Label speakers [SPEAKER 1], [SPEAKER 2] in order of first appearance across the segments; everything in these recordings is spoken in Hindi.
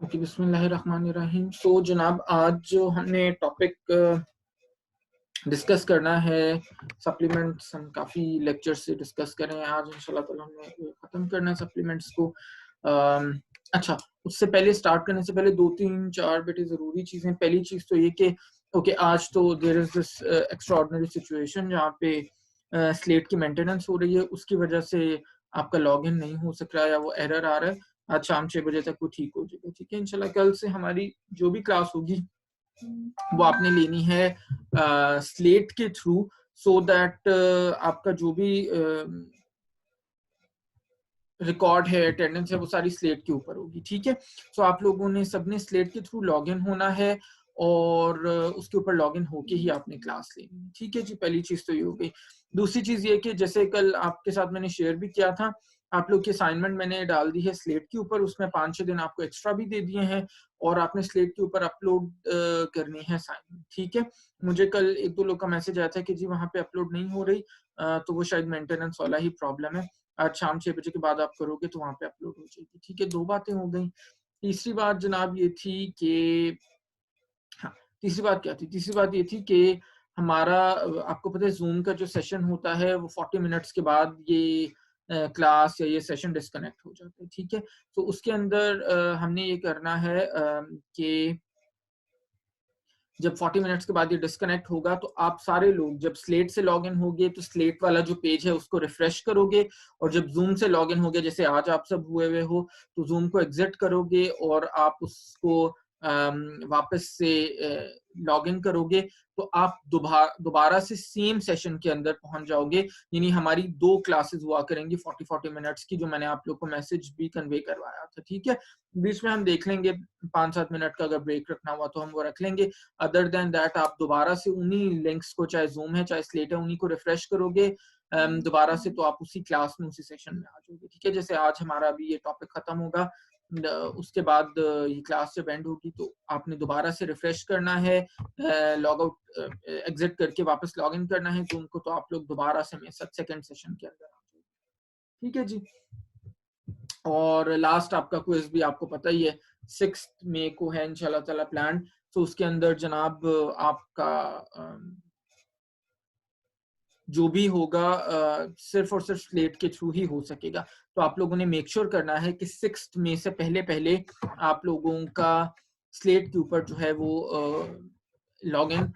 [SPEAKER 1] ओके, बिस्मिल्लाहिर्रहमानिर्रहीम। सो जनाब, आज जो हमने टॉपिक डिस्कस करना है सप्लीमेंट्स, हम काफ़ी लेक्चर्स से डिस्कस कर रहे हैं। आज इंशाल्लाह ताला हमने ख़त्म करना है सप्लीमेंट्स को। अच्छा, उससे पहले स्टार्ट करने से पहले 2-3-4 बेटे ज़रूरी चीज़ें। पहली चीज़ तो ये कि ओके, आज तो there is this extraordinary situation जहाँ पे स्लेट की मेंटेनेंस हो रही है, उसकी वजह से आपका लॉगिन नहीं हो सक रहा है या वो एरर आ रहा है। आज शाम 6 बजे तक वो ठीक हो जाएगा, ठीक है इंशाल्लाह। कल से हमारी जो भी क्लास होगी वो आपने लेनी है स्लेट के थ्रू, सो दैट आपका जो भी रिकॉर्ड है, अटेंडेंस है, वो सारी स्लेट के ऊपर होगी, ठीक है। सो आप लोगों ने सबने स्लेट के थ्रू लॉगिन होना है और उसके ऊपर लॉगिन होके ही आपने क्लास लेनी है, ठीक है जी। पहली चीज तो ये हो गई। दूसरी चीज ये कि जैसे कल आपके साथ मैंने शेयर भी किया था, आप लोग की असाइनमेंट मैंने डाल दी है स्लेट के ऊपर, उसमें 5-6 दिन आपको एक्स्ट्रा भी दे दिए हैं और आपने स्लेट के ऊपर अपलोड करनी है असाइनमेंट, ठीक है। मुझे कल 1-2 लोग का मैसेज आया था कि जी वहाँ पे अपलोड नहीं हो रही, तो वो शायद मेंटेनेंस वाला ही प्रॉब्लम है। आज शाम 6 बजे के बाद आप करोगे तो वहाँ पे अपलोड हो जाएगी, ठीक है। 2 बातें हो गई। तीसरी बात जनाब ये थी कि हाँ, तीसरी बात क्या थी? तीसरी बात ये थी कि हमारा आपको पता है ज़ूम का जो सेशन होता है वो 40 मिनट्स के बाद ये क्लास या ये सेशन डिस्कनेक्ट हो जाता है, ठीक है। तो उसके अंदर हमने ये करना है कि जब 40 मिनट्स के बाद ये डिस्कनेक्ट होगा तो आप सारे लोग जब स्लेट से लॉगिन होगे तो स्लेट वाला जो पेज है उसको रिफ्रेश करोगे, और जब जूम से लॉगिन होगे जैसे आज आप सब हुए हुए हो तो जूम को एग्जिट करोगे और आप उसको वापस से लॉगिन करोगे तो आप दोबारा से सेम सेशन के अंदर पहुंच जाओगे। यानी हमारी 2 क्लासेस हुआ करेंगी 40-40 मिनट्स की, जो मैंने आप लोग को मैसेज भी कन्वे करवाया था, ठीक है। बीच में हम देख लेंगे 5-7 मिनट का अगर ब्रेक रखना हुआ तो हम वो रख लेंगे। अदर देन दैट आप दोबारा से उन्हीं लिंक्स को, चाहे जूम है चाहे स्लेट है, उन्हीं को रिफ्रेश करोगे दोबारा से, तो आप उसी क्लास में उसी सेशन में आ जाओगे, ठीक है। जैसे आज हमारा अभी ये टॉपिक खत्म होगा, उसके बाद ये क्लास जब एंड होगी तो आपने दोबारा से रिफ्रेश करना है, लॉग आउट एग्जिट करके वापस लॉग इन करना है जूम को, तो आप लोग दोबारा से मेरे साथ सेकंड सेशन के अंदर आ जाओगे, ठीक है जी। और लास्ट आपका क्विज भी आपको पता ही है 6 मई को है इंशाल्लाह ताला प्लान। तो उसके अंदर जनाब आपका जो भी होगा सिर्फ और सिर्फ स्लेट के थ्रू ही हो सकेगा। तो आप लोगों ने मेक श्योर करना है कि 6 मई से पहले पहले आप लोगों का स्लेट के ऊपर जो है वो लॉग इन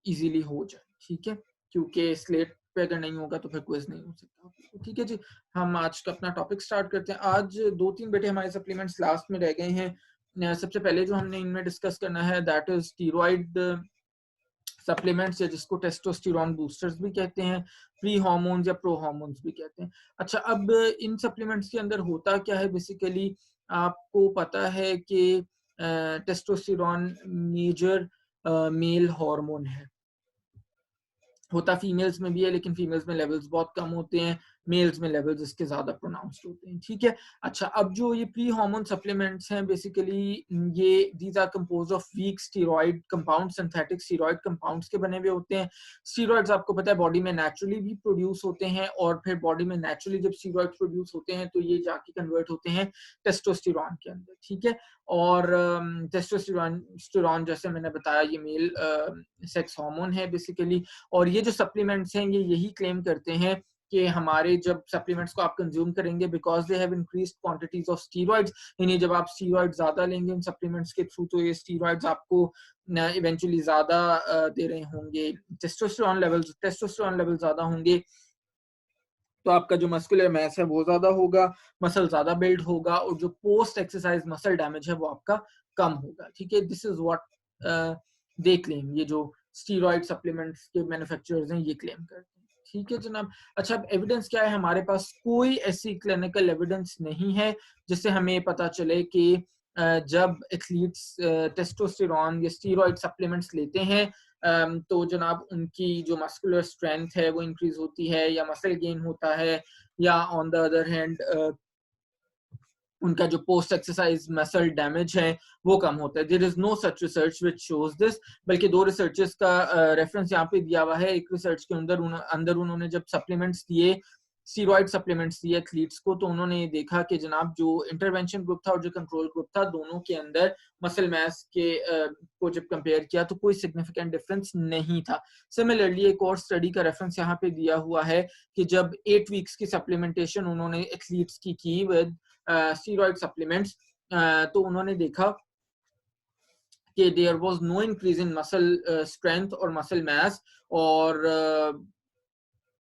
[SPEAKER 1] इजीली हो जाए, ठीक है। क्योंकि स्लेट पे अगर नहीं होगा तो फिर क्विज नहीं हो सकता, ठीक है जी। हम आज का अपना टॉपिक स्टार्ट करते हैं। आज 2-3 बेटे हमारे सप्लीमेंट्स लास्ट में रह गए हैं। सबसे पहले जो हमने इनमें डिस्कस करना है दैट इज स्टीरॉइड सप्लीमेंट्स, या जिसको टेस्टोस्टेरोन बूस्टर्स भी कहते हैं, प्री हार्मोन्स या प्रो हार्मोन्स भी कहते हैं। अच्छा, अब इन सप्लीमेंट्स के अंदर होता क्या है बेसिकली, आपको पता है कि टेस्टोस्टेरोन मेजर मेल हार्मोन है। होता फीमेल्स में भी है लेकिन फीमेल्स में लेवल्स बहुत कम होते हैं, मेल्स में लेवल्स इसके ज्यादा प्रोनाउंस्ड होते हैं, ठीक है। अच्छा, अब जो ये प्री हार्मोन सप्लीमेंट्स हैं बेसिकली ये these are composed of weak steroid compound, synthetic steroid compounds के बने हुए होते हैं। स्टीरॉइड्स आपको पता है बॉडी में नेचुरली भी प्रोड्यूस होते हैं, और फिर बॉडी में नेचुरली जब स्टीरॉइड्स प्रोड्यूस होते हैं तो ये जाके कन्वर्ट होते हैं टेस्टोस्टेरोन के अंदर, ठीक है। और टेस्टोस्टेरोन जैसे मैंने बताया ये मेल सेक्स हार्मोन है बेसिकली। और ये जो सप्लीमेंट्स हैं ये यही क्लेम करते हैं कि हमारे जब सप्लीमेंट्स को आप कंज्यूम करेंगे because they have increased quantities of steroids, यानी जब आप स्टीरॉइड ज्यादा लेंगे इन सप्लीमेंट्स के थ्रू तो ये स्टीरॉइड्स आपको इवेंचुअली ज्यादा दे रहे होंगे। टेस्टोस्टेरोन लेवल ज्यादा होंगे तो आपका जो मस्कुलर मैस है वो ज्यादा होगा, मसल ज्यादा बिल्ड होगा, और जो पोस्ट एक्सरसाइज मसल डैमेज है वो आपका कम होगा, ठीक है। This is what they claim, ये जो स्टीरॉइड सप्लीमेंट्स के मैन्युफैक्चरर्स हैं ये क्लेम करते हैं, ठीक है जनाब। अच्छा, अब एविडेंस क्या है हमारे पास? कोई ऐसी क्लिनिकल एविडेंस नहीं है जिससे हमें पता चले कि जब एथलीट्स टेस्टोस्टेरोन या स्टीरॉइड सप्लीमेंट्स लेते हैं तो जनाब उनकी जो मस्कुलर स्ट्रेंथ है वो इंक्रीज होती है या मसल गेन होता है, या ऑन द अदर हैंड उनका जो पोस्ट एक्सरसाइज मसल डैमेज है वो कम होता है। There is no such research which shows this, बल्कि 2 रिसर्चेस का रेफरेंस यहाँ पे दिया हुआ है। एक रिसर्च के अंदर उन्होंने जब सप्लीमेंट्स दिए स्टीरॉइड सप्लीमेंट्स दिए एथलीट्स को, तो उन्होंने देखा कि जनाब जो इंटरवेंशन ग्रुप था और जो कंट्रोल ग्रुप था, दोनों के अंदर मसल मास के को जब कंपेयर किया तो कोई सिग्निफिकेंट डिफरेंस नहीं था। सिमिलरली एक और स्टडी का रेफरेंस यहाँ पे दिया हुआ है कि जब 8 वीक्स की सप्लीमेंटेशन उन्होंने एथलीट्स की विद स्टीरॉइड सप्लीमेंट्स, तो उन्होंने देखा कि there was no increase in muscle strength और मसल मास, और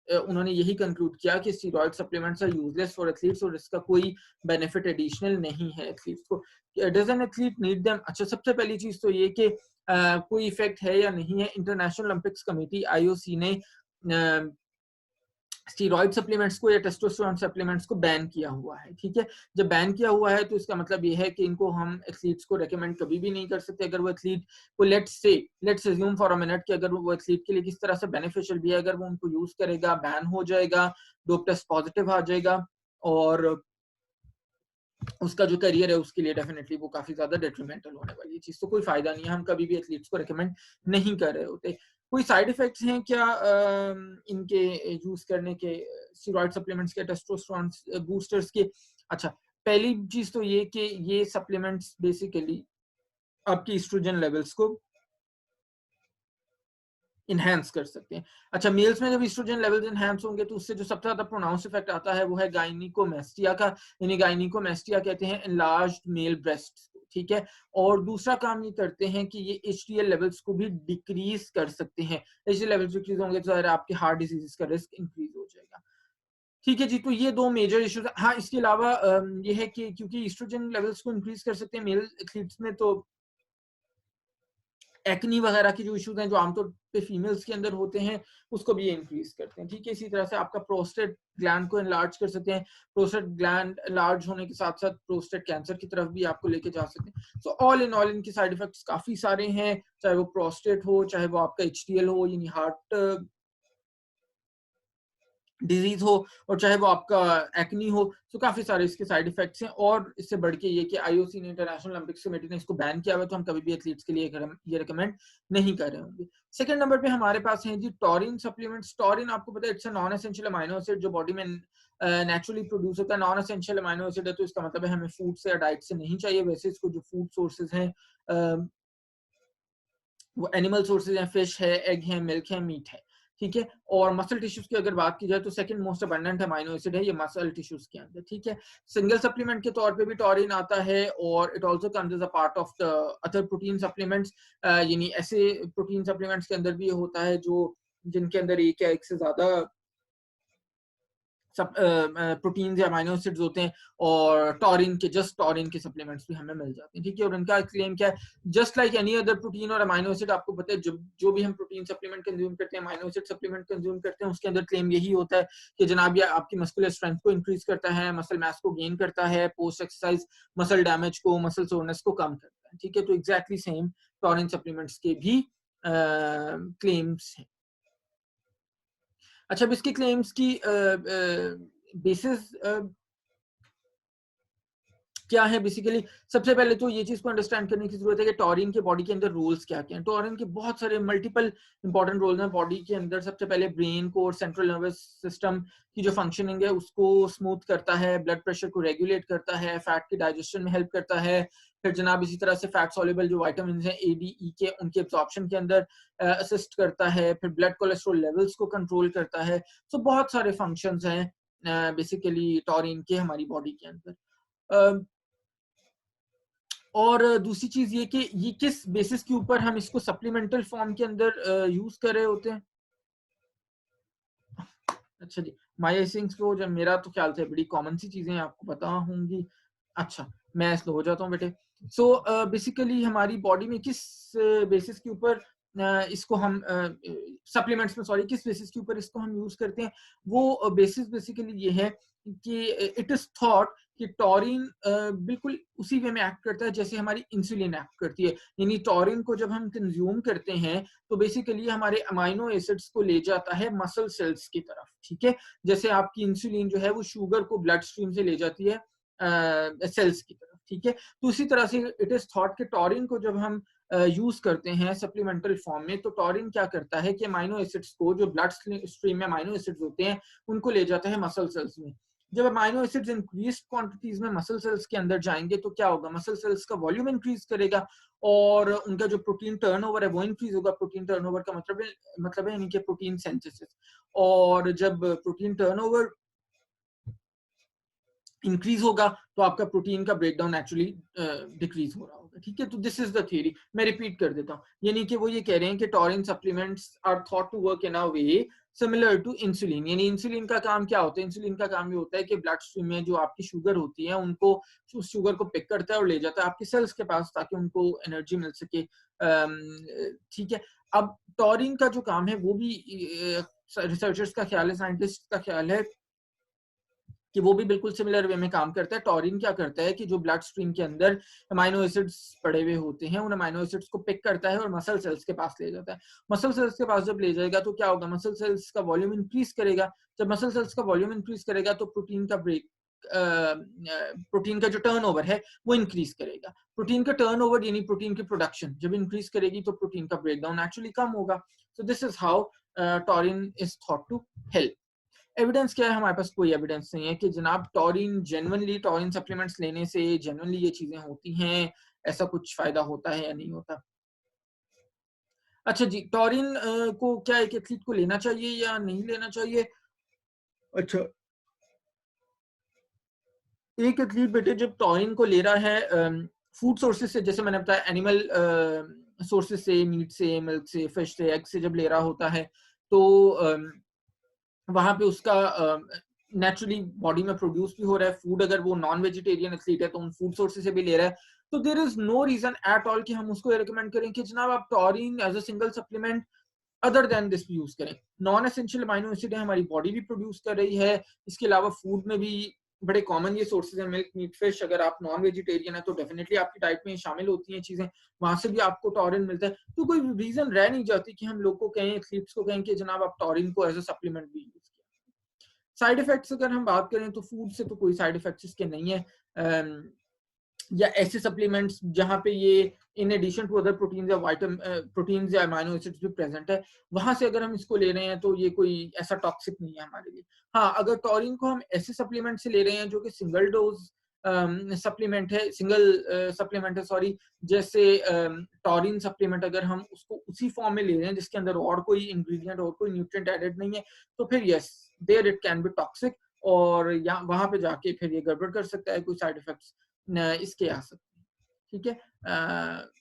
[SPEAKER 1] उन्होंने यही कंक्लूड किया कि steroid supplements are useless for athletes और इसका कोई बेनिफिट एडिशनल नहीं है एथलीट्स को। Does an athlete need them? अच्छा, सबसे पहली चीज तो ये कि कोई इफेक्ट है या नहीं है। इंटरनेशनल ओलंपिक्स कमेटी आईओसी ने स्टीरॉइड सप्लीमेंट्स को या टेस्टोस्टेरोन सप्लीमेंट्स को बैन किया हुआ है, ठीक है। जब बैन किया हुआ है तो इसका मतलब ये है कि इनको हम एथलीट्स को रेकमेंड कभी भी नहीं कर सकते। अगर वो एथलीट को let's assume for a minute कि अगर वो एथलीट के लिए किस तरह से बेनिफिशियल भी है, अगर वो उनको यूज करेगा, बैन हो जाएगा, डोप टेस्ट पॉजिटिव आ जाएगा और उसका जो करियर है उसके लिए डेफिनेटली वो काफी ज्यादा डेट्रीमेंटल होने वाली चीज, तो कोई फायदा नहीं है। हम कभी भी एथलीट्स को रेकमेंड नहीं कर रहे होते। कोई साइड इफेक्ट्स हैं क्या इनके यूज करने के, स्टेरॉइड सप्लीमेंट्स के, टेस्टोस्टेरोन बूस्टर्स के? अच्छा, पहली चीज तो ये कि ये सप्लीमेंट्स बेसिकली आपकी एस्ट्रोजन लेवल्स को इनहेंस कर सकते हैं। अच्छा, मेल्स में जब एस्ट्रोजन लेवल्स इनहेंस होंगे तो उससे जो सबसे ज्यादा प्रोनाउंस इफेक्ट आता है वो है गायनिकोमेस्टिया का, यानी गायनिकोमेस्टिया कहते हैं एनलार्ज्ड मेल ब्रेस्ट, ठीक है। और दूसरा काम ये करते हैं कि ये एचडीएल लेवल्स को भी डिक्रीज कर सकते हैं। एचडीएल लेवल्स डिक्रीज होंगे तो आपके हार्ट डिजीज का रिस्क इंक्रीज हो जाएगा, ठीक है जी। तो ये दो मेजर इश्यूज। हाँ, इसके अलावा ये है कि क्योंकि एस्ट्रोजन लेवल्स को इंक्रीज कर सकते हैं मेल एथलीट्स में, तो एक्नी वगैरह की जो इश्यूज हैं जो आमतौर पे फीमेल्स के अंदर होते हैं उसको भी इंक्रीज करते हैं, ठीक है। इसी तरह से आपका प्रोस्टेट ग्लैंड को एनलार्ज कर सकते हैं। प्रोस्टेट ग्लैंड लार्ज होने के साथ साथ प्रोस्टेट कैंसर की तरफ भी आपको लेके जा सकते हैं। सो ऑल इनके साइड इफेक्ट्स काफी सारे हैं, चाहे वो प्रोस्टेट हो, चाहे वो आपका एचडीएल हो यानी हार्ट डिजीज हो, और चाहे वो आपका एक्नी हो। तो काफी सारे इसके साइड इफेक्ट्स हैं। और इससे बढ़ के ये कि आईओसी ने, इंटरनेशनल ओलंपिक्स कमेटी ने इसको बैन किया हुआ है, तो हम कभी भी एथलीट्स के लिए ये रिकमेंड नहीं कर रहे होंगे। सेकंड नंबर पे हमारे पास है जी टॉरिन सप्लीमेंट्स। टॉरिन आपको पता है it's a non essential amino acid जो बॉडी में नेचुरली प्रोड्यूस होता है। नॉन एसेंशियल अमाइनो एसिड है तो इसका मतलब है हमें फूड से या डाइट से नहीं चाहिए। वैसे इसको जो फूड सोर्सेज हैं वो एनिमल सोर्सेज हैं, फिश है, एग है, मिल्क है, मीट है, ठीक है। और मसल टिश्यूज की अगर बात की जाए तो second most abundant amino acid है ये मसल टिश्यूज के अंदर, ठीक है। सिंगल सप्लीमेंट के तौर पे भी टॉरिन आता है और it also comes as a part of the other protein supplements, यानी ऐसे प्रोटीन सप्लीमेंट्स के अंदर भी ये होता है जो जिनके अंदर एक या एक से ज्यादा सब प्रोटीन या अमाइनो एसिड्स होते हैं, और टॉरिन के सप्लीमेंट्स भी हमें मिल जाते हैं, ठीक है। और इनका क्लेम क्या है, just like any other protein और अमाइनो एसिड, आपको पता है जो भी हम प्रोटीन सप्लीमेंट कंज्यूम करते हैं, अमाइनो एसिड सप्लीमेंट कंज्यूम करते हैं, उसके अंदर क्लेम यही होता है कि जनाब ये आपकी मस्कुलर स्ट्रेंथ को इंक्रीज करता है, मसल मास को गेन करता है, पोस्ट एक्सरसाइज मसल डैमेज को, मसल सोरनेस को कम करता है, ठीक है। तो एग्जैक्टली सेम टॉरिन सप्लीमेंट्स के भी क्लेम्स हैं। अच्छा, अब इसके क्लेम्स की बेसिस क्या है? बेसिकली सबसे पहले तो ये चीज को अंडरस्टैंड करने की जरूरत है कि टॉरिन के बॉडी के अंदर रोल्स क्या क्या हैं। टॉरिन के बहुत सारे मल्टीपल इंपॉर्टेंट रोल्स हैं बॉडी के अंदर। सबसे पहले ब्रेन को और सेंट्रल नर्वस सिस्टम की जो फंक्शनिंग है उसको स्मूथ करता है, ब्लड प्रेशर को रेगुलेट करता है, फैट के डाइजेशन में हेल्प करता है। फिर जनाब इसी तरह से फैट सॉल्युबल जो विटामिन हैं ए डी ई के, उनके एब्जॉर्प्शन के अंदर असिस्ट करता है। फिर ब्लड कोलेस्ट्रॉल लेवल्स को कंट्रोल करता है। सो बहुत सारे फंक्शंस हैं बेसिकली टॉरिन के हमारी बॉडी के अंदर। और दूसरी चीज ये कि ये किस बेसिस के ऊपर हम इसको सप्लीमेंटल फॉर्म के अंदर यूज कर रहे होते हैं। अच्छा जी, मायोसिंस को जब मेरा तो ख्याल से बड़ी कॉमन सी चीजें आपको पता होंगी। अच्छा, मैं स्लो हो जाता हूँ बेटे। सो बेसिकली हमारी बॉडी में किस बेसिस के ऊपर इसको हम सप्लीमेंट्स में, सॉरी, किस बेसिस के ऊपर इसको हम यूज करते हैं, वो बेसिस बेसिकली ये है कि इट इज थॉट कि टॉरिन बिल्कुल उसी वे में एक्ट करता है जैसे हमारी इंसुलिन एक्ट करती है। यानी टॉरिन को जब हम कंज्यूम करते हैं तो बेसिकली हमारे अमाइनो एसिड्स को ले जाता है मसल सेल्स की तरफ, ठीक है। जैसे आपकी इंसुलिन जो है वो शुगर को ब्लड स्ट्रीम से ले जाती है सेल्स की तरफ, ठीक है। तो उसी तरह से इट इज थॉट कि टॉरिन को जब हम यूज करते हैं सप्लीमेंटल फॉर्म में, तो टॉरिन क्या करता है कि अमाइनो एसिड्स को, जो ब्लड स्ट्रीम में अमाइनो एसिड्स होते हैं, उनको ले जाता है मसल सेल्स में। जब अमाइनो एसिड्स इंक्रीज क्वांटिटीज में मसल सेल्स के अंदर जाएंगे तो क्या होगा, मसल सेल्स का वॉल्यूम इंक्रीज करेगा और उनका जो प्रोटीन टर्नओवर है वो इंक्रीज होगा। प्रोटीन टर्नओवर का मतलब है यानी कि प्रोटीन सिंथेसिस। और जब प्रोटीन टर्नओवर इंक्रीज होगा तो आपका प्रोटीन का ब्रेकडाउन एक्चुअली डिक्रीज हो रहा होगा। ठीक है, तो दिस इज द थ्योरी। मैं रिपीट कर देता हूँ, यानी कि वो ये कह रहे हैं कि taurine supplements are thought to work in a way similar to insulin. यानी इंसुलिन का काम क्या होता है, इंसुलिन का काम ये होता है कि ब्लड स्ट्रीम में जो आपकी शुगर होती है उनको, उस शुगर को पिक करता है और ले जाता है आपकी सेल्स के पास ताकि उनको एनर्जी मिल सके। ठीक है, अब टॉरिन का जो काम है वो भी रिसर्चर्स का ख्याल है, साइंटिस्ट का ख्याल है कि वो भी बिल्कुल सिमिलर वे में काम करता है। टॉरिन क्या करता है कि जो ब्लड स्ट्रीम के अंदर अमाइनो एसिड्स पड़े हुए होते हैं, उन अमाइनो एसिड्स को पिक करता है और मसल सेल्स के पास ले जाता है। मसल सेल्स के पास जब ले जाएगा तो क्या होगा, मसल सेल्स का वॉल्यूम इंक्रीज करेगा। जब मसल सेल्स का वॉल्यूम इंक्रीज करेगा तो प्रोटीन का जो टर्नओवर है वो इंक्रीज करेगा। प्रोटीन का टर्नओवर यानी प्रोटीन की प्रोडक्शन जब इंक्रीज करेगी तो प्रोटीन का ब्रेकडाउन एक्चुअली कम होगा। So this is how taurine is thought to help. Evidence क्या है, हमारे पास कोई एविडेंस नहीं है कि जनाब टॉरिन सप्लीमेंट्स लेने से जेन्युइनली ये चीजें होती हैं, ऐसा कुछ फायदा होता है या नहीं होता। अच्छा जी, टॉरिन को क्या एक एथलीट को लेना चाहिए या नहीं लेना चाहिए? अच्छा, एक एथलीट बेटे जब टॉरिन को ले रहा है फूड सोर्सेज से, जैसे मैंने बताया एनिमल सोर्सेज से, मीट से, मिल्क से, फिश से, एग से जब ले रहा होता है तो वहां पे उसका नेचुरली बॉडी में प्रोड्यूस भी हो रहा है फूड। अगर वो नॉन वेजिटेरियन एथलीट है तो उन फूड सोर्सेज से भी ले रहा है, तो there is no reason at all कि हम उसको रिकमेंड करें कि जनाब आप taurine as a single supplement other than this use करें। नॉन एसेंशियल अमाइनो एसिड है, हमारी बॉडी भी प्रोड्यूस कर रही है। इसके अलावा फूड में भी बड़े कॉमन ये सोर्सेज हैं, मिल्क, मीट, फिश। अगर आप नॉन वेजिटेरियन है तो डेफिनेटली आपकी डाइट में शामिल होती हैं चीजें, वहां से भी आपको टॉरिन मिलता है। तो कोई रीजन रह नहीं जाती कि हम लोग को कहें, एथलीट्स को कहें कि जनाब आप टॉरिन को एज अ सप्लीमेंट भी यूज किया। साइड इफेक्ट्स अगर हम बात करें तो फूड से तो कोई साइड इफेक्ट्स इसके नहीं है, या ऐसे सप्लीमेंट्स जहां पे ये in addition to other proteins या अमाइनो एसिड्स भी प्रेजेंट है, वहां से अगर हम इसको ले रहे हैं तो ये कोई ऐसा टॉक्सिक नहीं है हमारे लिए। हाँ, अगर टॉरिन को हम ऐसे सप्लीमेंट से ले रहे हैं जो कि सिंगल डोज सप्लीमेंट है, सॉरी, जैसे टॉरिन सप्लीमेंट अगर हम उसको उसी फॉर्म में ले रहे हैं जिसके अंदर और कोई इंग्रेडिएंट और कोई न्यूट्रिएंट एडेड नहीं है, तो फिर yes, there it can be toxic, और या वहां पे जाके फिर ये गड़बड़ कर सकता है, कोई साइड इफेक्ट्स इसके आ सकते हैं। ठीक है,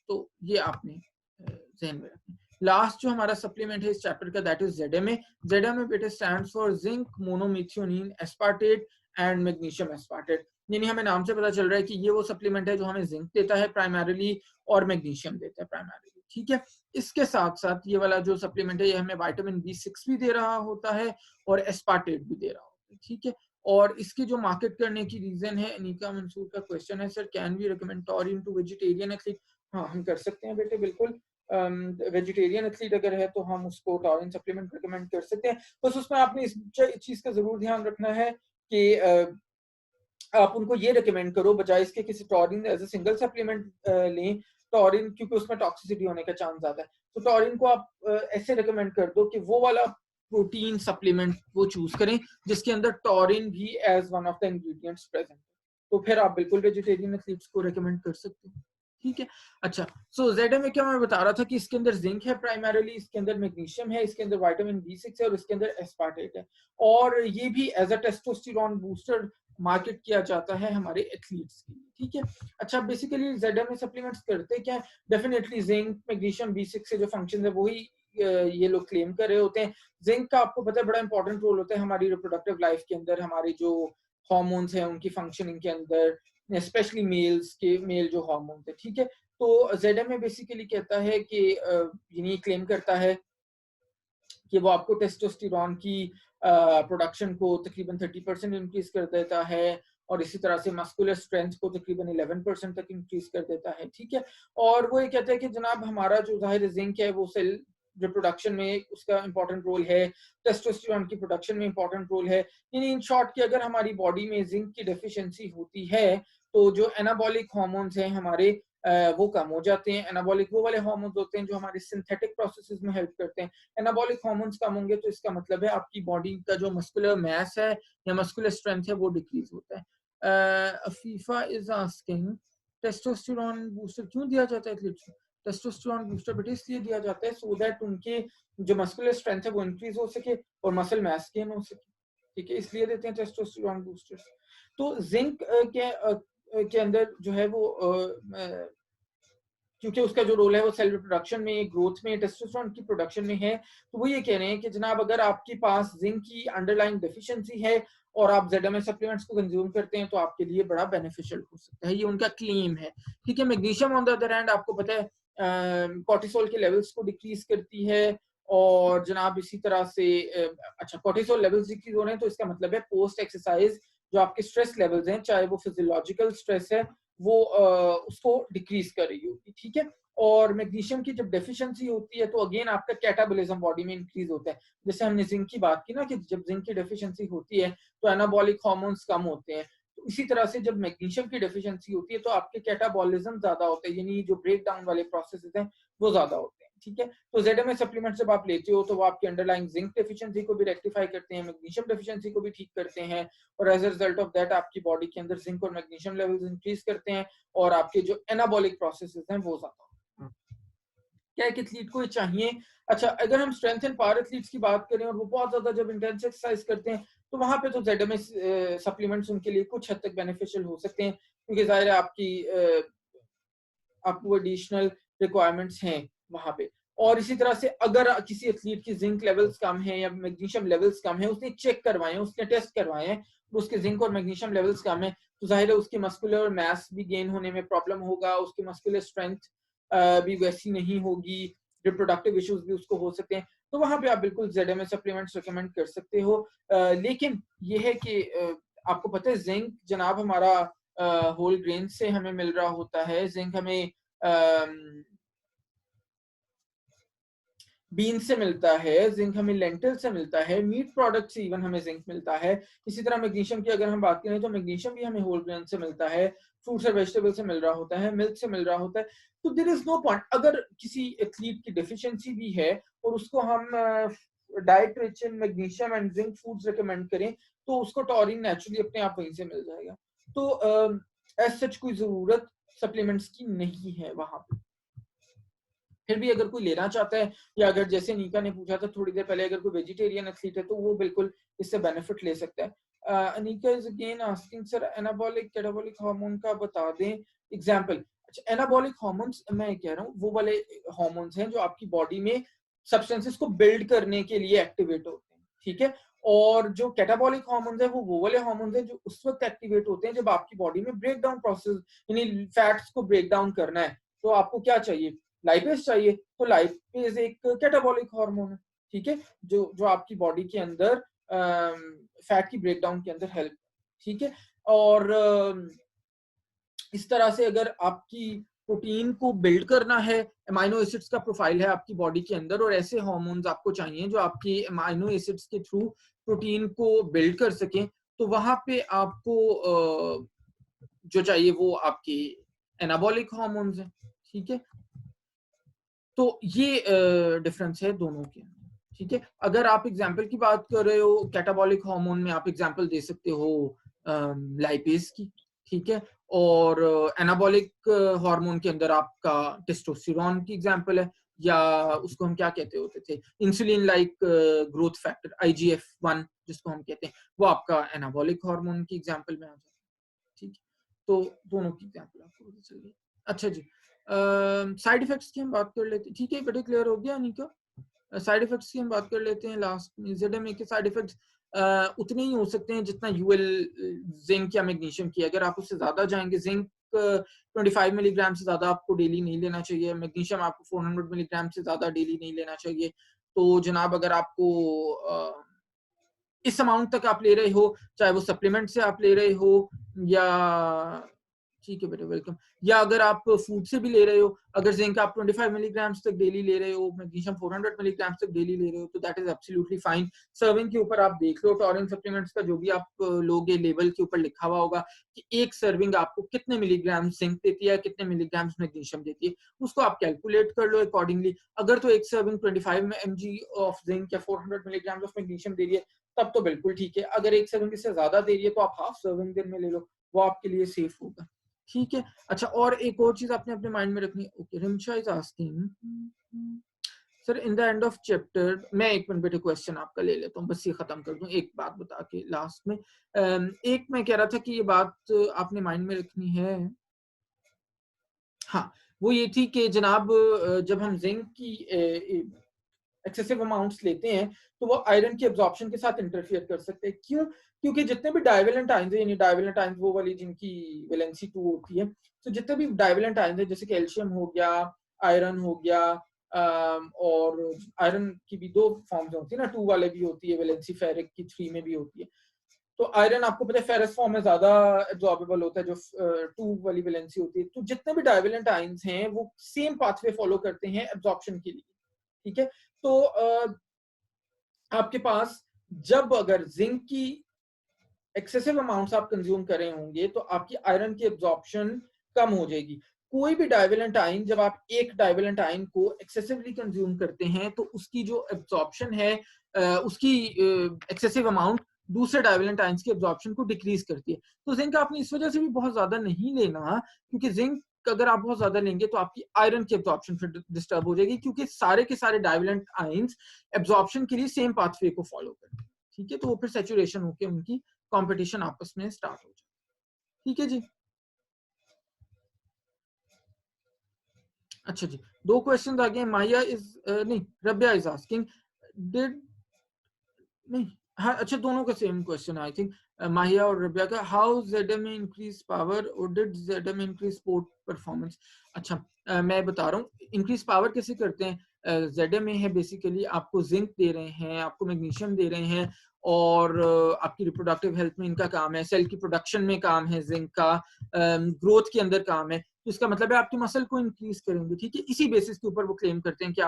[SPEAKER 1] तो ये आपने ध्यान में रखना। लास्ट जो हमारा सप्लीमेंट है इस चैप्टर का, दैट इज ZMA। ZMA बेटे stands for zinc monomethionine aspartate and magnesium aspartate. यानी हमें नाम से पता चल रहा है कि ये वो सप्लीमेंट है जो हमें जिंक देता है प्राइमरीली और मैग्नीशियम देता है प्राइमरीली। ठीक है, इसके साथ साथ ये वाला जो सप्लीमेंट है ये हमें विटामिन B6 भी दे रहा होता है और एस्पार्टेट भी दे रहा होता है। ठीक है, और इसकी जो मार्केट करने की रीजन है, अनीका मंसूर का क्वेश्चन है, sir can we recommend taurine to vegetarian athlete? हाँ, हम कर सकते हैं बेटे, बिल्कुल। वेजिटेरियन एथलीट अगर है तो हम उसको टॉरिन सप्लीमेंट रिकमेंड कर सकते हैं। बस उसमें आपने इस चीज का जरूर ध्यान रखना है कि आप उनको ये रिकमेंड करो बजाय इसके किसी taurine as a single supplement लें टॉरिन, क्योंकि उसमें टॉक्सिसिटी होने का चांस ज्यादा है। तो टॉरिन को आप ऐसे रिकमेंड कर दो कि वो वाला प्रोटीन सप्लीमेंट वो चूज करें जिसके अंदर टॉरिन भी as one of the ingredients present है, तो फिर आप बिल्कुल वेजिटेरियन एथलीट्स को रिकमेंड कर सकते हैं। ठीक है, अच्छा, सो ZMA क्या मैं बता रहा था कि इसके अंदर जिंक है प्राइमरीली, इसके अंदर मैग्नीशियम है, इसके अंदर विटामिन B6 है और इसके अंदर एस्पार्टेट है, और ये भी as a testosterone booster market किया जाता है हमारे एथलीट्स के लिए। ठीक है, अच्छा, बेसिकली ZMA सप्लीमेंट्स करते क्या है, डेफिनेटली जिंक, मैग्नीशियम, B6 से जो फंक्शन है वही ये लोग क्लेम कर रहे होते हैं। जिंक का आपको पता है बड़ा इंपॉर्टेंट रोल होता है हमारी रिप्रोडक्टिव लाइफ के अंदर, हमारे जो हार्मोन्स हैं उनकी फंक्शनिंग के अंदर, स्पेशली मेल जो हार्मोन्स है। ठीक है, तो ZMA बेसिकली कहता है कि ये क्लेम करता है कि वो आपको टेस्टोस्टेरोन की प्रोडक्शन को तकरीबन 30% इंक्रीज कर देता है और इसी तरह से मस्कुलर स्ट्रेंथ को तकरीबन 11% तक इंक्रीज कर देता है। ठीक है, और वो ये कहता है कि जनाब हमारा जो जाहिर जिंक है वो सेल रिप्रोडक्शन में उसका इंपॉर्टेंट रोल है, टेस्टोस्टेरोन की प्रोडक्शन में इंपॉर्टेंट रोल है। यानी इन शॉर्ट कि अगर हमारी बॉडी में जिंक की डेफिशिएंसी होती है तो जो एनाबॉलिक हार्मोन्स हैं हमारे वो कम हो जाते हैं। एनाबॉलिक वो वाले हार्मोन्स होते हैं जो हमारे सिंथेटिक प्रोसेसेस में हेल्प करते हैं। एनाबॉलिक हार्मोन्स कम होंगे तो इसका मतलब है आपकी बॉडी का जो मस्कुलर मास है या मस्कुलर स्ट्रेंथ है वो डिक्रीज होता है। Afifa is asking testosterone booster क्यों दिया जाता है एथलीट्स को? टेस्टोस्टेरोन बूस्टर बेटा इसलिए दिया जाता है सो दैट उनके जो मस्कुलर स्ट्रेंथ है वो इंक्रीज हो सके और मसल मास गेन हो सके। ठीक है, इसलिए देते हैं टेस्टोस्टेरोन बूस्टर्स। तो जिंक के अंदर जो है वो क्योंकि उसका जो रोल है वो सेल रिप्रोडक्शन में, ग्रोथ में, टेस्टोस्टेरोन की प्रोडक्शन में है, तो वो ये कह रहे हैं कि जनाब अगर आपके पास जिंक की अंडरलाइंग डेफिशिएंसी है और आप ZMA सप्लीमेंट्स को कंज्यूम करते हैं तो आपके लिए बड़ा बेनिफिशियल हो सकता है, ये उनका क्लेम है। ठीक है, magnesium on the other hand आपको पता है कोर्टिसोल के लेवल्स को डिक्रीज करती है और जनाब इसी तरह से अच्छा कोर्टिसोल लेवल्स डिक्रीज हो रहे हैं तो इसका मतलब है पोस्ट एक्सरसाइज जो आपके स्ट्रेस लेवल्स हैं, चाहे वो फिजियोलॉजिकल स्ट्रेस है वो उसको डिक्रीज कर रही होगी। ठीक है, और मैग्नीशियम की जब डेफिशिएंसी होती है तो अगेन आपका कैटाबॉलिज्म बॉडी में इंक्रीज होता है। जैसे हमने जिंक की बात की ना कि जब जिंक की डेफिशिएंसी होती है तो एनाबॉलिक हार्मोन्स कम होते हैं, तो इसी तरह से जब मैग्नीशियम की डेफिशिएंसी होती है तो आपके कैटाबॉलिज्म ज्यादा होते हैं, यानी जो ब्रेक डाउन वाले प्रोसेसेस हैं वो ज्यादा होते हैं। ठीक है, तो ZMA सप्लीमेंट जब आप लेते हो तो वो आपकी अंडरलाइंग जिंक डेफिशिएंसी को भी रेक्टिफाई करते हैं, मैग्नीशियम डेफिशिएंसी को भी ठीक करते हैं और as a result of that आपकी बॉडी के अंदर जिंक और मैग्नीशियम लेवल्स इंक्रीज करते हैं और आपके जो एनाबॉलिक प्रोसेसेस हैं वो ज्यादा होते हैं। क्या एक एथलीट को चाहिए? अच्छा, अगर हम स्ट्रेंथ एंड पावर एथलीट्स की बात करें और वो बहुत ज्यादा जब इंटेंस एक्सरसाइज करते हैं तो वहां पे तो ZMA सप्लीमेंट्स उनके लिए कुछ हद तक बेनिफिशियल हो सकते हैं क्योंकि जाहिर है आपको एडिशनल रिक्वायरमेंट्स हैं वहां पे। और इसी तरह से अगर किसी एथलीट की जिंक लेवल्स कम है या मैग्नीशियम लेवल्स कम है, उसने चेक करवाए हैं, उसने टेस्ट करवाए हैं, उसके जिंक और मैग्नीशियम लेवल्स कम है, तो जाहिर है उसकी मस्कुलर मास भी गेन होने में प्रॉब्लम होगा, उसकी मस्कुलर स्ट्रेंथ भी वैसी नहीं होगी, रिप्रोडक्टिव इश्यूज भी उसको हो सकते हैं, तो वहां पे आप बिल्कुल ZMA सप्लीमेंट्स रिकमेंड कर सकते हो। लेकिन ये है कि आपको पता है जिंक जनाब हमारा होल ग्रेन से हमें मिल रहा होता है, जिंक हमें बीन से मिलता है, जिंक हमें लेंटिल से मिलता है, मीट प्रोडक्ट से इवन हमें जिंक मिलता है। इसी तरह मैग्नीशियम की अगर हम बात करें तो मैग्नीशियम भी हमें होल ग्रेन से मिलता है, फ्रूट्स और वेजिटेबल से मिल रहा होता है, मिल्क से मिल रहा होता है। तो देयर इज नो पॉइंट अगर किसी एथलीट की डेफिशिएंसी भी है और उसको हम diet rich in magnesium and zinc foods recommend करें तो उसको टॉरिन नेचुरली अपने आप वहीं से मिल जाएगा। तो एज सच कोई जरूरत सप्लीमेंट्स की नहीं है वहां पे। फिर भी अगर कोई लेना चाहता है या अगर जैसे नीका ने पूछा था थोड़ी देर पहले, अगर कोई वेजिटेरियन एथलीट है तो वो बिल्कुल इससे बेनिफिट ले सकता है। Anika is again asking sir anabolic catabolic hormone का बता दें एग्जांपल। अच्छा, एनाबॉलिक हार्मोन्स मैं कह रहा हूँ वो वाले हार्मोन्स हैं जो आपकी बॉडी में सब्सटेंसेस को बिल्ड करने के लिए एक्टिवेट होते हैं। ठीक है, और जो कैटाबॉलिक हार्मोन्स है वो वाले हार्मोन्स हैं जो उस वक्त एक्टिवेट होते हैं जब आपकी बॉडी में ब्रेक डाउन प्रोसेस, यानी फैट्स को ब्रेक डाउन करना है तो आपको क्या चाहिए, लाइपेज चाहिए। तो लाइपेज एक कैटाबॉलिक हार्मोन है। ठीक है, जो आपकी बॉडी के अंदर फैट की ब्रेकडाउन के अंदर हेल्प। ठीक है, और इस तरह से अगर आपकी प्रोटीन को बिल्ड करना है, अमाइनो एसिड्स का प्रोफाइल है आपकी बॉडी के अंदर और ऐसे हार्मोन्स आपको चाहिए जो आपकी अमाइनो एसिड्स के थ्रू प्रोटीन को बिल्ड कर सकें, तो वहां पे आपको जो चाहिए वो आपकी एनाबॉलिक हार्मोन्स है। ठीक है, तो ये डिफरेंस है दोनों के। ठीक है, अगर आप एग्जाम्पल की बात कर रहे हो कैटाबॉलिक हार्मोन में आप एग्जाम्पल दे सकते हो लाइपेज की। ठीक है, और एनाबॉलिक हार्मोन के अंदर आपका टेस्टोस्टेरोन की एग्जाम्पल है, या उसको हम क्या कहते होते थे, insulin like growth factor IGF-1 जिसको हम कहते हैं, वो आपका एनाबॉलिक हार्मोन की एग्जाम्पल में आ जाता है। ठीक है, तो दोनों की एग्जाम्पल आपको पता चल गई। अच्छा जी, साइड इफेक्ट्स की हम बात कर लेते हैं। ठीक है, बड़े क्लियर हो गया अनिका। साइड इफेक्ट्स की हम बात कर लेते हैं लास्ट में। ZMA के साइड इफेक्ट्स उतने ही हो सकते हैं जितना UL जिंक या मैग्नीशियम की। अगर आप उससे ज्यादा जाएंगे, जिंक 25 मिलीग्राम से ज्यादा आपको डेली नहीं लेना चाहिए, मैग्नीशियम आपको 400 मिलीग्राम से ज्यादा डेली नहीं लेना चाहिए। तो जनाब अगर आपको इस अमाउंट तक आप ले रहे हो, चाहे वो सप्लीमेंट से आप ले रहे हो या ठीक है बेटा, वेलकम। या अगर आप फूड से भी ले रहे हो, अगर जिंक आप 25 मिलीग्राम्स तक डेली ले रहे हो, मैग्नीशियम 400 मिलीग्राम्स तक डेली ले रहे हो, तो that is absolutely fine. Serving के ऊपर आप देख लो, टॉरिन सप्लीमेंट्स का जो भी आप लोगे लेबल के ऊपर लिखा हुआ होगा कि एक सर्विंग आपको कितने मिलीग्राम जिंक देती है, कितने मिलीग्राम्स मैग्नीशियम देती है, उसको आप कैलकुलेट कर लो अकॉर्डिंगली। अगर तो एक सर्विंग 25 mg ऑफ जिंक या 400 मिलीग्राम ऑफ मैग्नीशियम दे रही है, तब तो बिल्कुल ठीक है। अगर एक सर्विंग इससे ज्यादा दे रही है, तो आप हाफ सर्विंग दिन में ले लो, वो आपके लिए सेफ होगा। ठीक है। अच्छा, और एक और चीज आपने अपने माइंड में रखनी है। Okay, Rimsha is asking sir in the end of chapter, मैं एक मिनट बेटे क्वेश्चन आपका ले लेता हूँ, बस ये खत्म कर दूं एक बात बता के लास्ट में। एक मैं कह रहा था कि ये बात आपने माइंड में रखनी है। हाँ, वो ये थी कि जनाब जब हम जिंक की एक्सेसिव अमाउंट्स लेते हैं, तो वो आयरन की एब्जॉर्प्शन के साथ इंटरफियर कर सकते हैं। क्यों? क्योंकि जितने भी डाइवेलेंट आयंस है, यानी डाइवेलेंट आयंस वो वाली जिनकी वैलेंसी 2 होती है, तो जितने भी डाइवेलेंट आयंस है, जैसे कैल्शियम हो गया, आयरन हो गया, और आयरन की भी दो फॉर्म्स होती है ना, 2 वाले भी होती है वैलेंसी, फेरिक की 3 में भी होती है। तो आयरन आपको पता है फेरस फॉर्म में ज्यादा एब्जॉर्बेबल होता है, जो 2 वाली वैलेंसी होती है। तो जितने भी डाइवेलेंट आयंस हैं वो सेम पाथवे फॉलो करते हैं एब्जॉर्प्शन के लिए। ठीक है। तो आपके पास जब अगर जिंक की एक्सेसिव अमाउंट्स आप कंज्यूम कर रहे होंगे, तो आपकी आयरन की एब्जॉर्प्शन कम हो जाएगी। कोई भी डाइवेलेंट आयन, जब आप एक डाइवेलेंट आयन को एक्सेसिवली कंज्यूम करते हैं, तो उसकी जो एब्जॉर्प्शन है, उसकी एक्सेसिव अमाउंट दूसरे डाइवेलेंट आयंस की एब्जॉर्प्शन को डिक्रीज करती है। तो जिंक आपने इस वजह से भी बहुत ज्यादा नहीं लेना, क्योंकि जिंक अगर आप बहुत ज्यादा लेंगे तो आपकी आयरन की एब्जॉर्प्शन फिर डिस्टर्ब हो जाएगी, क्योंकि सारे के सारे डाइवेलेंट आयंस एब्जॉर्प्शन के लिए सेम पाथवे को फॉलो करते हैं। ठीक है। तो वो फिर सैचुरेशन होकर उनकी कंपटीशन आपस में स्टार्ट हो जाए। ठीक है जी। अच्छा जी, 2 क्वेश्चन आ गए। माया इज नहीं, रबिया इज आस्किंग डिड नहीं, हाँ अच्छा, दोनों का सेम क्वेश्चन आई थिंक, माहिया और रबिया का। हाउ जेडएम इंक्रीज पावर और डिड जेडएम इंक्रीज स्पोर्ट परफॉर्मेंस? अच्छा, मैं बता रहा हूँ इंक्रीज पावर कैसे करते हैं। जेडएम है बेसिकली आपको जिंक दे रहे हैं, आपको मैग्नीशियम दे रहे हैं, और आपकी रिप्रोडक्टिव हेल्थ में इनका काम है, सेल की प्रोडक्शन में काम है जिंक का, ग्रोथ के अंदर काम है। तो इसका मतलब है आपकी मसल को इंक्रीज करेंगे। ठीक है। इसी बेसिस के ऊपर वो क्लेम करते हैं कि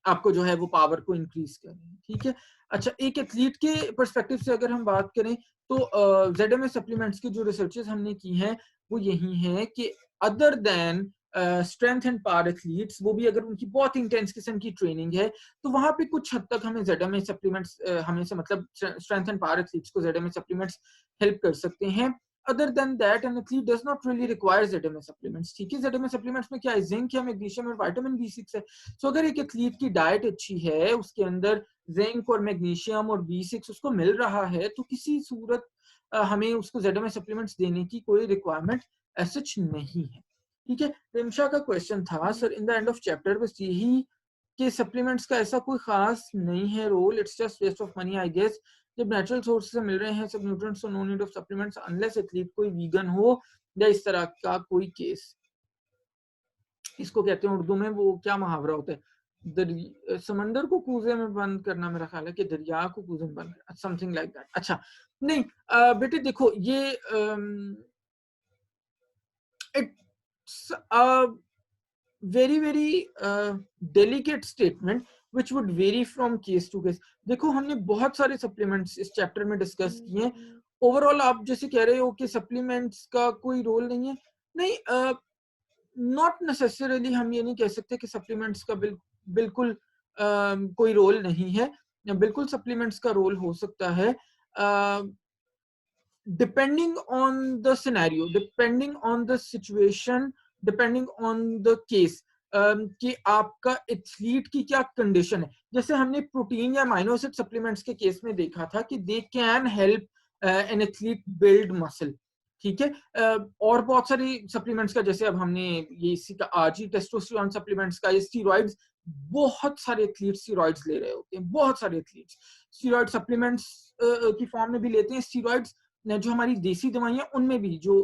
[SPEAKER 1] आपको जो है वो पावर को इंक्रीज करना है। ठीक है। अच्छा, एक एथलीट के पर्सपेक्टिव से अगर हम बात करें, तो जेडएमए सप्लीमेंट्स की जो रिसर्चेस हमने की हैं वो यही है कि other than strength and power athletes, वो भी अगर उनकी बहुत इंटेंस किस्म की ट्रेनिंग है, तो वहां पे कुछ हद तक हमें जेडएमए सप्लीमेंट्स, हमें से मतलब स्ट्रेंथ एंड पावर एथलीट्स को जेडएमए सप्लीमेंट्स हेल्प कर सकते हैं। Other than that an athlete does not really require ZMA supplements. ठीक है। जेडएमए सप्लीमेंट्स में क्या है, जिंक या मैग्नीशियम और विटामिन B6 है। सो अगर एक एथलीट की डाइट अच्छी है, उसके अंदर जिंक और मैग्नीशियम और B6 उसको मिल रहा है, तो किसी सूरत हमें उसको जेडएमए सप्लीमेंट्स देने की कोई रिक्वायरमेंट सच नहीं है। ठीक है। रिमशा का क्वेश्चन था sir in the end of chapter, बस यही कि सप्लीमेंट्स का ऐसा कोई खास नहीं है role, it's just waste of money I guess. जब नेचुरल सोर्स से मिल रहे हैं सब न्यूट्रिएंट्स, तो no need of supplements unless athlete कोई वीगन हो या इस तरह का कोई केस। इसको कहते हैं उर्दू में, वो क्या मुहावरा होता है, समंदर को कूजे में बंद करना, मेरा ख्याल है कि दरिया को कूजे में बंद करना, समथिंग लाइक दैट। अच्छा, नहीं बेटे देखो, ये it's very very delicate statement which would vary from case to case. देखो, हमने बहुत सारे सप्लीमेंट्स इस चैप्टर में डिस्कस किए हैं। ओवरऑल आप जैसे कह रहे हो कि सप्लीमेंट्स का कोई रोल नहीं है, नहीं, नॉट नेसेसरली हम ये नहीं कह सकते कि सप्लीमेंट्स का बिल्कुल कोई रोल नहीं है। बिल्कुल सप्लीमेंट्स का रोल हो सकता है, depending on the scenario, depending on the situation, depending on the case, कि आपका एथलीट की क्या कंडीशन है। जैसे हमने प्रोटीन या अमीनो एसिड सप्लीमेंट्स के केस में देखा था कि they can help an athlete build muscle. ठीक है। और बहुत सारी सप्लीमेंट्स का, जैसे अब हमने ये इसी का आज ही टेस्टोस्टेरोन सप्लीमेंट्स का, ये स्टीरॉइड्स, बहुत सारे एथलीट्स स्टीरॉइड्स ले रहे होते हैं, बहुत सारे एथलीट्स स्टीरॉइड सप्लीमेंट्स की फॉर्म में भी लेते हैं। स्टीरॉइड्स जो हमारी देसी दवाइयां, उनमें भी जो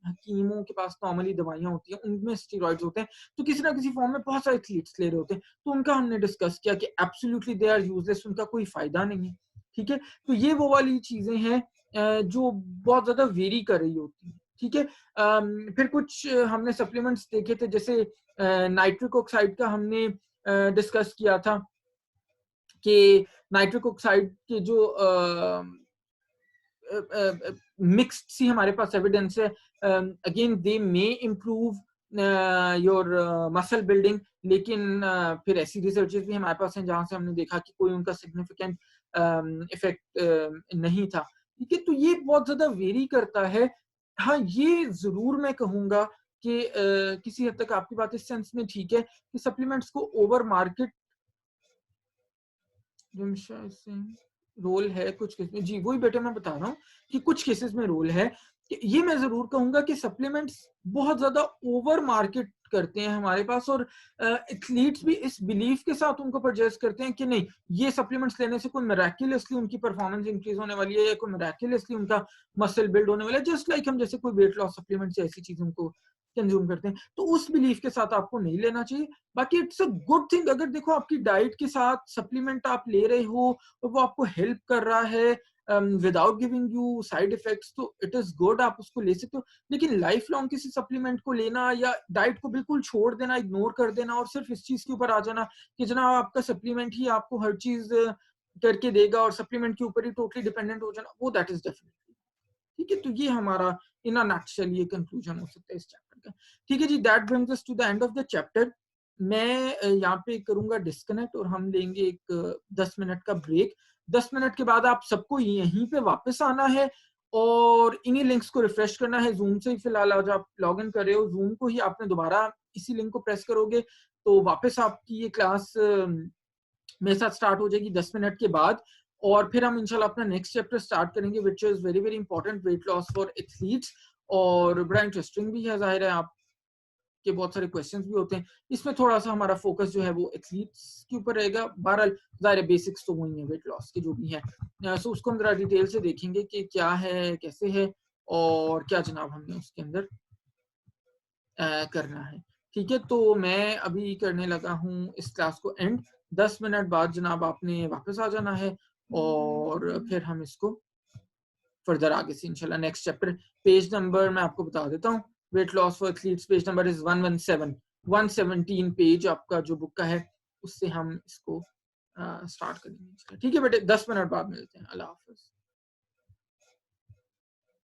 [SPEAKER 1] हकीमों के पास नॉर्मली दवाइयां होती हैं, उनमें स्टीरॉइड्स होते हैं। तो किसी ना किसी फॉर्म में बहुत सारे एथलीट्स ले रहे होते हैं, तो उनका हमने डिस्कस किया कि एब्सोल्युटली दे आर यूजलेस, उनका कोई फायदा नहीं है। ठीक है। तो ये वो वाली चीजें हैं जो बहुत ज़्यादा वेरी कर रही होती है, ठीक है? फिर कुछ हमने सप्लीमेंट्स देखे थे, जैसे नाइट्रिक ऑक्साइड का हमने डिस्कस किया था कि नाइट्रिक ऑक्साइड के जो मिक्स्ड सी हमारे पास एविडेंस है, again they may improve your muscle building, लेकिन फिर ऐसी रिसर्चेस भी हमारे पास हैं जहां से हमने देखा कि कोई उनका सिग्निफिकेंट इफेक्ट नहीं था, ठीक है? तो ये बहुत ज्यादा वेरी करता है। हाँ, ये जरूर मैं कहूंगा कि किसी हद तक आपकी बात इस सेंस में ठीक है कि सप्लीमेंट्स को ओवर मार्केट रोल है कुछ केस में। जी, वही बेटा मैं बता रहा हूँ कि कुछ केसेस में रोल है। कि ये मैं ज़रूर कहूँगा कि सप्लीमेंट्स बहुत ज़्यादा ओवर मार्केट करते हैं हमारे पास, और एथलीट्स भी इस बिलीफ के साथ उनको परचेज़ करते हैं कि नहीं, ये सप्लीमेंट्स लेने से कोई मिरेक्युलसली उनकी परफॉर्मेंस इंक्रीज़ होने वाली है या कोई मिरेक्युलसली उनका मसल बिल्ड होने वाला है, जस्ट लाइक हम जैसे कोई वेट लॉस सप्लीमेंट्स या ऐसी चीज़ें उनको कंज़्यूम करते हैं। तो उस बिलीफ के साथ आपको नहीं लेना चाहिए। बाकी इट्स अ गुड थिंग अगर देखो आपकी डाइट के साथ सप्लीमेंट आप ले रहे हो और वो आपको हेल्प कर रहा है without giving you side effects, तो इट इज गुड, आप उसको ले सकते हो। लेकिन लाइफ लॉन्ग किसी सप्लीमेंट को लेना या डाइट को बिल्कुल छोड़ देना, इग्नोर कर देना और सिर्फ इस चीज के ऊपर आ जाना कि जनाब आपका सप्लीमेंट ही आपको हर चीज करके देगा और सप्लीमेंट के ऊपर ही टोटली डिपेंडेंट हो जाना, वो दैट इज डेफिनेटली ठीक है। तो ये हमारा इन अ नटशेल ये कंक्लूजन हो सकता है इस चैप्टर का। ठीक है जी, that brings us to the end of the chapter. मैं यहाँ पे करूंगा डिस्कनेक्ट और हम लेंगे एक 10 मिनट का ब्रेक। 10 मिनट के बाद आप सबको यहीं पे वापस आना है और इन्हीं लिंक्स को रिफ्रेश करना है। जूम से ही फिलहाल आज आप लॉग इन कर रहे हो, जूम को ही आपने दोबारा इसी लिंक को प्रेस करोगे तो वापस आपकी ये क्लास मेरे साथ स्टार्ट हो जाएगी 10 मिनट के बाद। और फिर हम इंशाल्लाह अपना नेक्स्ट चैप्टर स्टार्ट करेंगे which is very very important, weight loss for athletes. और बड़ा इंटरेस्टिंग भी है, जाहिर है आपके बहुत सारे क्वेश्चंस भी होते हैं इसमें। थोड़ा सा हमारा फोकस जो है वो एथलीट्स के ऊपर रहेगा। बहरहाल जाहिर है बेसिक्स तो वही है वेट लॉस के जो भी है, सो उसको हम जरा डिटेल से देखेंगे कि क्या है, कैसे है और क्या जनाब हमने उसके अंदर करना है। ठीक है, तो मैं अभी करने लगा हूँ इस क्लास को एंड। 10 मिनट बाद जनाब आपने वापस आ जाना है और फिर हम इसको फर्दर आगे से इंशाल्लाह नेक्स्ट चैप्टर, पेज नंबर मैं आपको बता देता हूँ, weight loss for athletes page number is 117, 117 page आपका जो बुक का है उससे हम इसको स्टार्ट करेंगे। ठीक है बेटे, 10 मिनट बाद मिलते हैं। अल्लाह हाफिज।